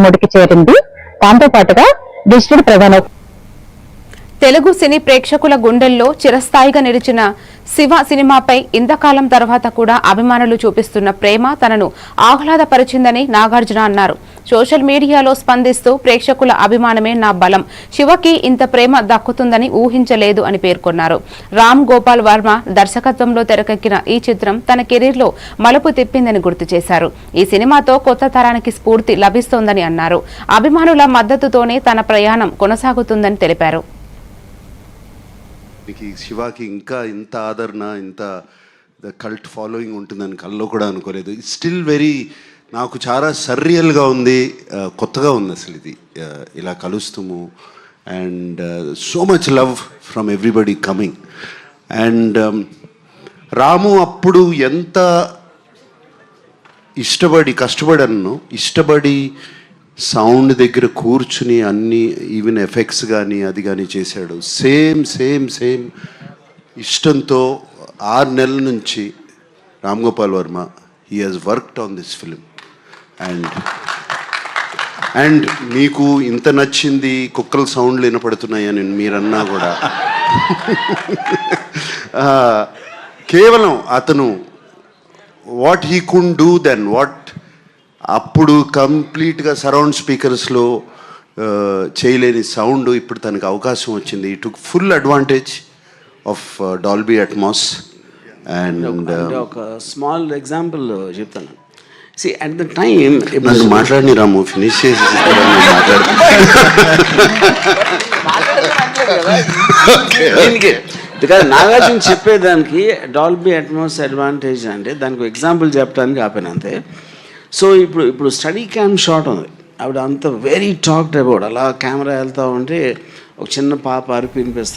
మూడుకి చేరింది. దాంతో పాటుగా డిజిటల్ ప్రధాన తెలుగు సినీ ప్రేక్షకుల గుండెల్లో చిరస్థాయిగా నిలిచిన శివ సినిమాపై ఇంతకాలం తర్వాత కూడా అభిమానులు చూపిస్తున్న ప్రేమ తనను ఆహ్లాదపరిచిందని నాగార్జున అన్నారు. సోషల్ మీడియాలో స్పందిస్తూ ప్రేక్షకుల అభిమానమే నా బలం, శివకి ఇంత ప్రేమ దక్కుతుందని ఊహించలేదు అని పేర్కొన్నారు. రామ్ గోపాల్ వర్మ దర్శకత్వంలో తెరకెక్కిన ఈ చిత్రం తన కెరీర్లో మలుపు తిప్పిందని గుర్తు చేశారు. ఈ సినిమాతో కొత్త తరానికి స్ఫూర్తి లభిస్తోందని అన్నారు. అభిమానుల మద్దతుతోనే తన ప్రయాణం కొనసాగుతుందని తెలిపారు. శివాకి ఇంకా ఇంత ఆదరణ, ఇంత కల్ట్ ఫాలోయింగ్ ఉంటుందని కల్లో కూడా అనుకోలేదు. స్టిల్ వెరీ నాకు చాలా సర్రియల్గా ఉంది, కొత్తగా ఉంది అసలు ఇది ఇలా కలుస్తాము. And so much love from everybody coming. And Ramu అప్పుడు ఎంత కష్టపడి సౌండ్ దగ్గర కూర్చుని అన్ని ఈవెన్ ఎఫెక్ట్స్ కానీ అది కానీ చేశాడు. సేమ్ ఇష్టంతో 6 నెలల నుంచి Ram Gopal Varma he has worked on this film. And మీకు ఇంత నచ్చింది, కుక్కల సౌండ్లు వినపడుతున్నాయని మీరన్నా కూడా కేవలం అతను what he could do then, అప్పుడు కంప్లీట్గా సరౌండ్ స్పీకర్స్లో చేయలేని సౌండ్ ఇప్పుడు తనకు అవకాశం వచ్చింది. He took full advantage of Dolby Atmos. And ఒక స్మాల్ ఎగ్జాంపుల్ చెప్తాను. సి అట్ ద టైమ్ నన్ను మాట్లాడిని రాము, ఫినిష్ చేసి బికాజ్ నాగార్జున చెప్పేదానికి డాల్బీ అట్మాస్ అడ్వాంటేజ్ అంటే దానికి ఎగ్జాంపుల్ చెప్పడానికి ఆపాను అంతే. సో ఇప్పుడు స్టడీ క్యామ్ షాట్ ఉంది, ఆవిడ అంత వెరీ టాక్డ్ అబౌట్, అలా కెమెరా వెళ్తూ ఉంటే ఒక చిన్న పాప అరిపి వినిపిస్తుంది.